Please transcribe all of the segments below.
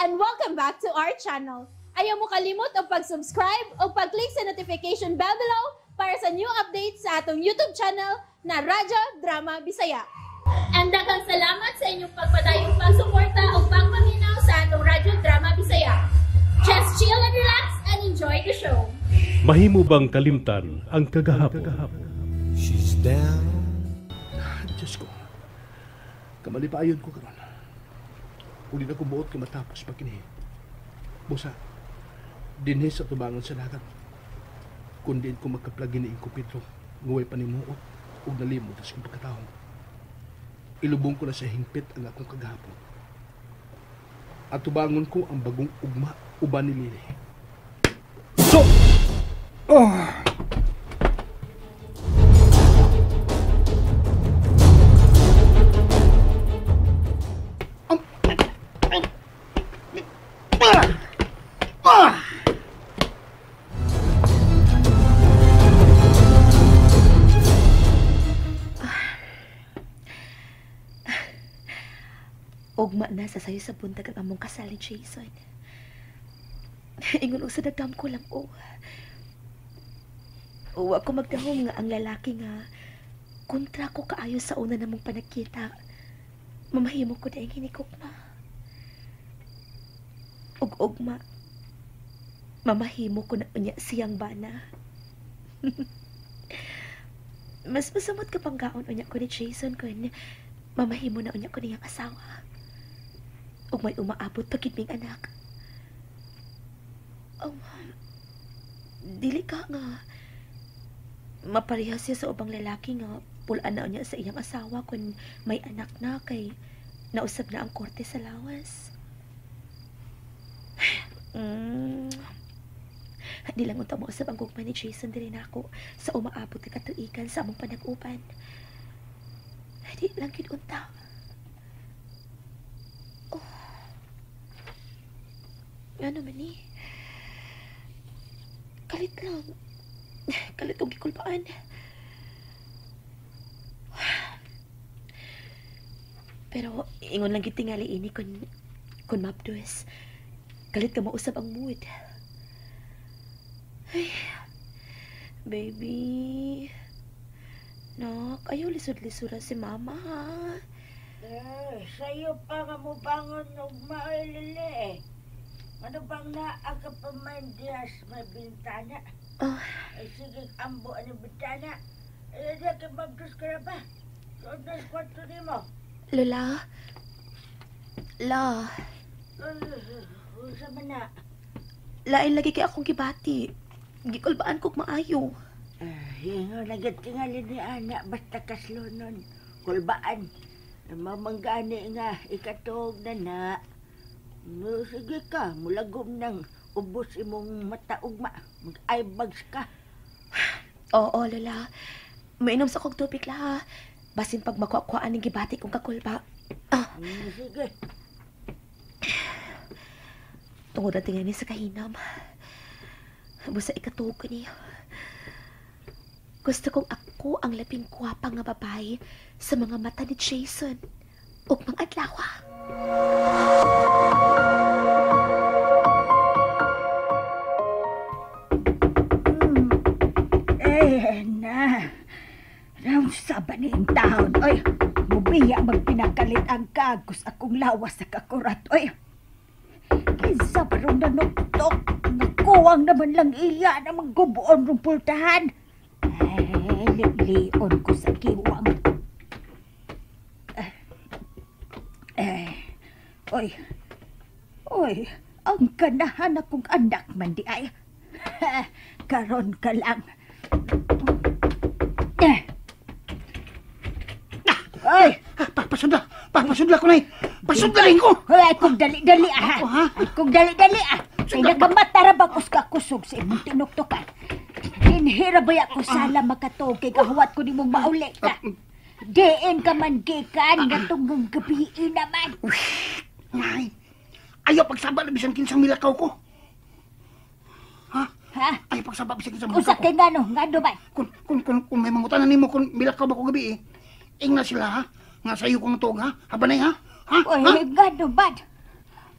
and welcome back to our channel. Ayaw mo kalimot o pag-subscribe o pag-click sa notification bell below para sa new updates sa atong YouTube channel na Radyo Drama Bisaya. And daghang salamat sa inyong pagpadayong pagsuporta o pagpaminaw sa atong Radyo Drama Bisaya. Just chill and relax and enjoy the show. Mahimo bang kalimtan ang kagahapon? She's down. Diyos ko, kamalipayon ko karon. Uli na kumuot ka matapos pagkini. Busa, dinhi sa tubangan sa dagat. Kundi ko magkaplagi ni Inko Pedro, nguway panimuot, ug nalimot sa kong pagkataon. Ilubong ko na sa hingpit ang akong kagahapon. At tubangon ko ang bagong ugma, uban ni Lili. So! Oh! Ugma na sa sayo sa buntag ang among kasal ni Jason. Ingon og sa dagdam ko lang ako magdahom nga ang lalaki nga kontra ko kaayo sa una namong panagkita. Mamahimo ko dahil hinikukma. Ugma, mamahimo ko na unya siyang bana. Mas masamot ka pang gaon unya ko ni Jason kung mamahimo na unya ko niyang asawa. Ug may umaabot pagkitming anak. Dili ka nga maparehas siya sa ubang lalaki nga pulaan na niya sa iyang asawa kung may anak na kay nausab na ang korte sa lawas. Di lang unta mo usab ang gugma ni Jason diri nako sa umaabot na katuigan sa among panag-uban. Di lang gid unta. Ano man ni? Kalit lang. Kalit og gikulbaan. Pero ingon lang gitingali ini kun mapdos. Kalit ka mausab ang mood. Ay, baby. Nak, ayaw lisod-lisura si mama ha. Sa'yo pa nga mo bangon og mailili. Ano bang naaga pa man diyas may bintana? Ay sige, ambo ang bintana. Ay, di ka magdus ka na ba? Doon na kwarto ni mo. Lola. Usa man na. Lain lagi kay akong gibati. Gikulbaan kog maayo. Hingo, nagatingali ni Ana, basta kaslunon. Kulbaan. Mamanggani nga, ikatog na na. No, sige ka, mulagom ng ubos imong mataugma. Mag-eyebags ka. Oo, Lola. Mainom sa kog tubig la ha. Basin pag makuha-kuhaan ng gibati kong kakulba. Sige. Tungod na tingnan niya sa kahinam. Busa ikatug ko niya. Gusto kong ako ang labing kwapa nga babae sa mga mata ni Jason ug mga adlawa. Na. Round saba ni ang taon. Oy, mubiya magpinakalit ang kagos akong lawas sa kakurat. Oy, kinsa parang nanuktok. Nakuwang naman lang iya na maggubuon rong pultahan. Ay, lion ko sa kiwang. Oy, ang kanahan akong anak man di ay. Karon ka lang. Ay! Papasundla ko na eh. Pasundalin ko! Ay, kung dali-dali ah. Kung dali-dali ah. Ay, nagamatara ba ka kusog sa imong tinuktukan? Inhira ba ako sala makatog kay kahuwat ko ni mong mauli ka? Diin ka man gikan nga tunggang gabi naman. Ay, ayaw pagsaba na bisan kinsang milakaw ko. Ha? Ayaw pagsaba bisan kinsang milakaw ko. Usa kay ngano ba? Kung may mangutanan nimo kung milakaw ba ko gabi Ingna sila ha? Nga sayo kong tog ha? Habanay ha? Oy, ngano ba?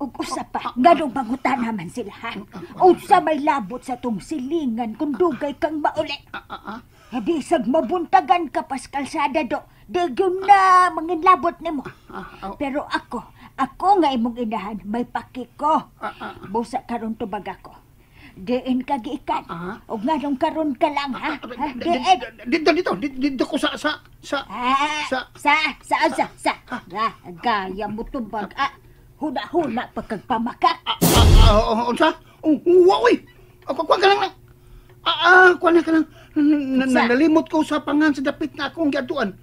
Ug usa pa, nganong mangutan naman sila ha. Unsa may labot sa tong silingan kung dugay kang mauli. Bisag mabuntagan ka pas kalsada do, degyon na manginlabot nimo. Pero ako nga imong inahan, may paki ko. Busa karon tubag ako. Diin ka giikan. Ug nganong karon ka lang ha. Dito ko sa. Gaya mo tubag. Huna pagkagpamakak. Unsa? Uy! Kuwan ka lang. Kuwan ka lang. Nalimot ko sa pangan sa dapit na akong giatuan.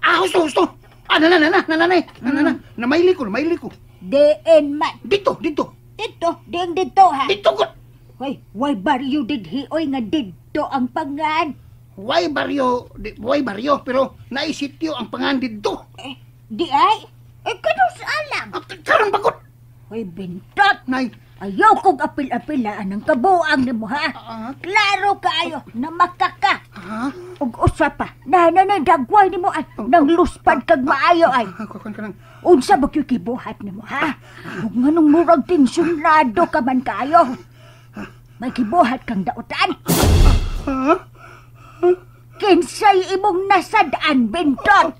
Husto. Nanay. Namaili ko. Diin man. Dito. Dito ha. Dito ko. Hoy, why baryo did hioy nga dito ang pangan? Why baryo, pero naisityo ang pangan dito. Di ay? Kano sa alam? Karon bakot. Hoy, bintot. Nay. Ayaw kong apil-apilaan ang kabuang ni mo, ha? Klaro kaayo na makaka. Ug usa pa, dagway ni mo ay nang luspad kag maayo ay. Unsa ba kibuhat ni mo, ha? Ug nganong murag tensyonado ka man kaayo? May kibuhat kang dautan? Kinsay imong nasadaan, bintot?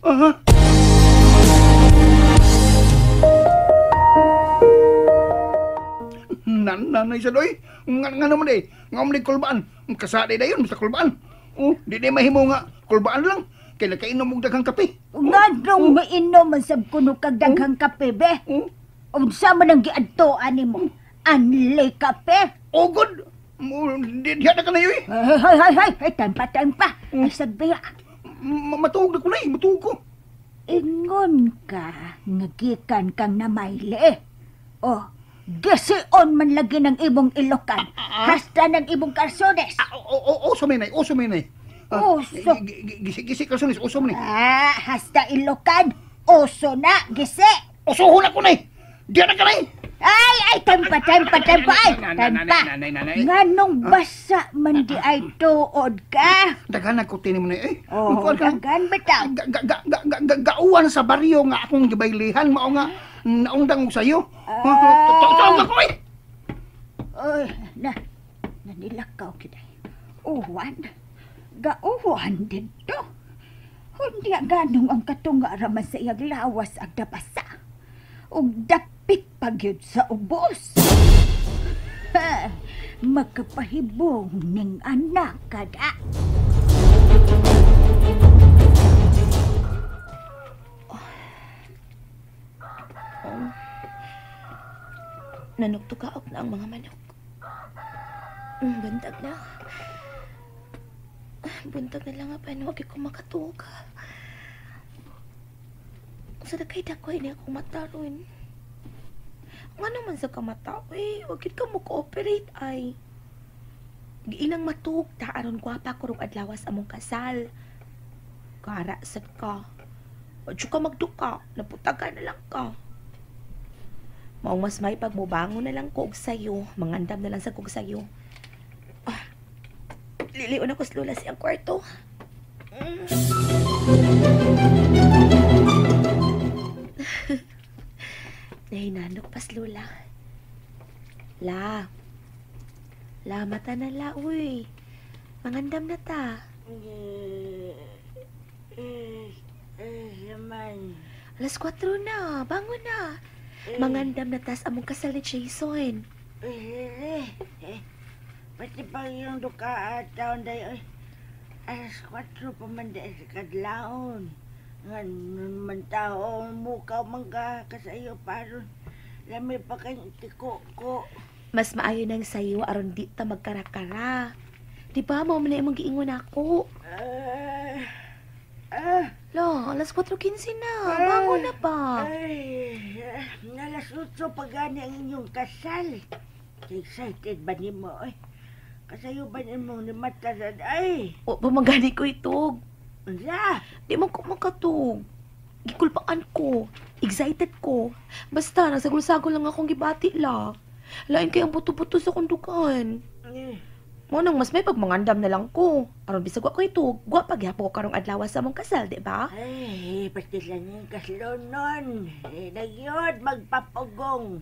Nanay sa doy. Nga naman eh. Nga naman kulbaan. Kasada na yun sa kulbaan. Di mahimo nga kulbaan lang. Kaya nakainom mong daghang kape. Nganong mainom man sab kuno kag daghang kape, be? Unsa man ang giadtoan nimo? Anli kape? God. Diya na ka na yun eh. Hay, tampa. Ay, sagbiya. Matuog na ko na eh. Matuog ko. Ingon ka, ngagikan kang namaili. Gisiun man lagi ng imong ilokan. Hasta ng imong karsones. Oso may nay. Oso? Gisi karsones. Oso may nay. Hasta ilokan. Oso na, gisi. Osohon ako na eh. Diya na ka na eh. Ay, tempa. Nganong basa man di ay tuod ka? Daghan ako tinim na eh. Daghan bitaw. Gauwan sa baryo nga akong gibaylihan. Mao nga naundang ko sa'yo. Tawag ako eh. Nanilakaw kita. Uwan? Gauwan dito. Hindi ganong ang katunga raman sa iyag lawas ag dabasa. Ug dapit pagyud sa ubos. Makapahibong ning anak kada. Nanugtugaok na ang mga manok. Buntag na. Buntag na lang pa na wag ko makatug. Sa dagay dakoy niya akong mataron. Nga naman sa kamata, wag ka mo cooperate ay. Giilang matug, taaron gwapa kurong adlawas among kasal. Karasad ka. Wag ka magduka, naputagan na lang ka. Maong mas may pagmubangon na lang ko og sayo, mangandam na lang sa kog sayo. Liliun ako sa lula siyang kwarto. Nahinanok pas lula. La, mata na la, uy. Mangandam na ta. Alas 4 na, bangon na. Mangandam na tas among kasal ni Jason. Pati pa yung duka at taon dayo. Alas 4 pa man dahil sa kadlaon. Nga naman tao, mukha mangga kasayo paron. Lami pa kanyang tiko ko. Mas maayo nang sayo aron di ta magkarakara. Di ba mo na imong giingon ako? Lo, alas 4:15 na. Bangon na ba? Alas 8 pa gani ang inyong kasal. Excited ba ni mo? Kasayo ba ni mo ni Matarad? O, pamagani ko itog. Wala. Di mo ko makatog. Gikulpaan ko. Excited ko. Basta, nasagol-sagol lang akong gibati la. Lain kayang buto-buto sa kundukan. Mo nang mas may pagmangandam na lang ko. Aron bisag ko ito, gwa pagyapo ko karong adlaw sa mong kasal, di ba? Ay, pati lang yung kaslonon. Nagyod, magpapugong.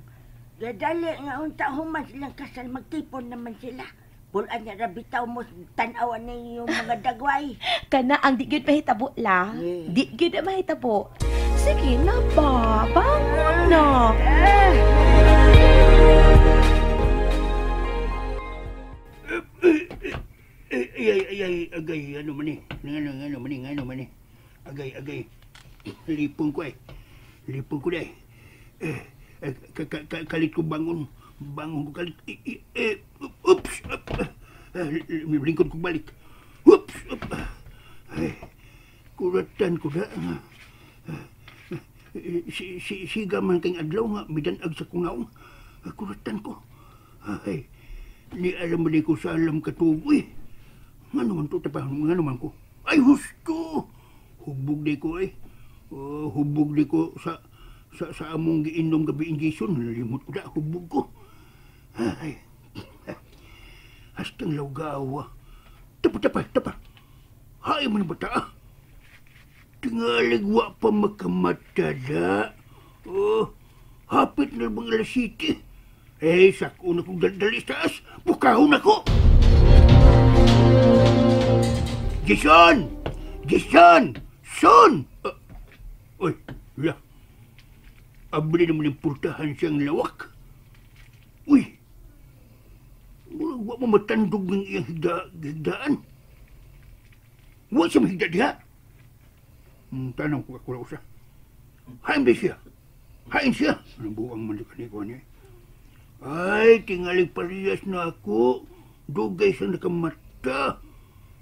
Gadali nga unta human silang kasal, magtipon naman sila. Pulaan niya rabitaw mo, tanawan na yung mga dagway. Kana ang di gyud mahitabo la. Eh. Di gyud na mahitabo. Sige na ba, bangon na. Agay, ano man eh. Agay. Lipong ko eh. Kalit ko bangon ko kalit. Oops! Lingkod ko balik. Oops! Kuratan ko na. Siga man kang adlaw nga, midanag sa kunaw. Kuratan ko. Ay, ni alam mo di ko sa alam katuboy. Nga naman to, nga naman ko. Ay, husto! Hubog di ko eh. Hubog di ko sa among giinom gabi injection. Nalimot ko na, hubog ko. Ay, hastang lawgawa. Tapa. Hay man ba ta? Tingaligwa pa makamata da. Hapit na bang alas 7. Sako na kong dali sa taas. Bukahon ako. Jason! Son! Uy, la. Abli naman yung purtahan siyang lawak. Uy! Wa mo matandog ng iyang higdaan. Wa siya mahigda diha. Tanong ko ako siya. Hain ba siya? Hain siya. Anong buwang malikani ko niya? Ay, tingaling parehas na ako. Dugay sa nakamata.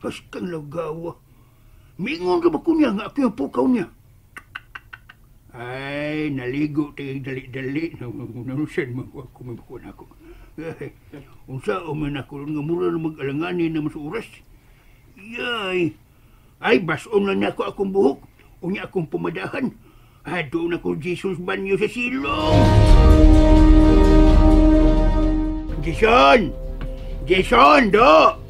Hastang lagawa. Mingon ka ba ko niya nga ako yung pukaw niya? Ay, naligo tayo dali-dali. Nanusan mo ako mabukuan ako. Ay, unsa o man ako nga mura na mag-alanganin naman sa oras. Yay! Ay, bason na niya ako akong buhok. Unya akong pumadahan. Doon ako Jesus banyo sa silong. Jason, do!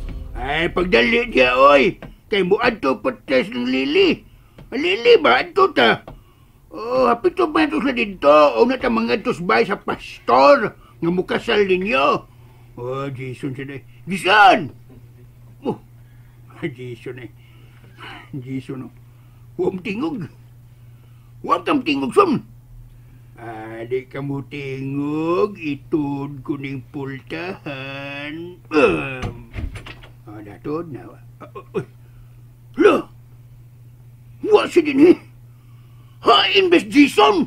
Ay, pagdali diya, oy! Kay mo adto patas ng Lili. Lili ba? Adto ta? Hapit to ba ito sa dito? O na ta mga tos bay sa pastor nga mukasal ninyo. Jason siya na. Jason! Jason eh. Jason, huwag tingog. Huwag kang tingog, son. Di ka mo tingog, itod ko ning pultahan. Datod na. Hala! Huwag siya din eh. Hain, Bes Jason!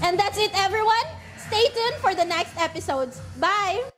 And that's it, everyone. Stay tuned for the next episodes. Bye!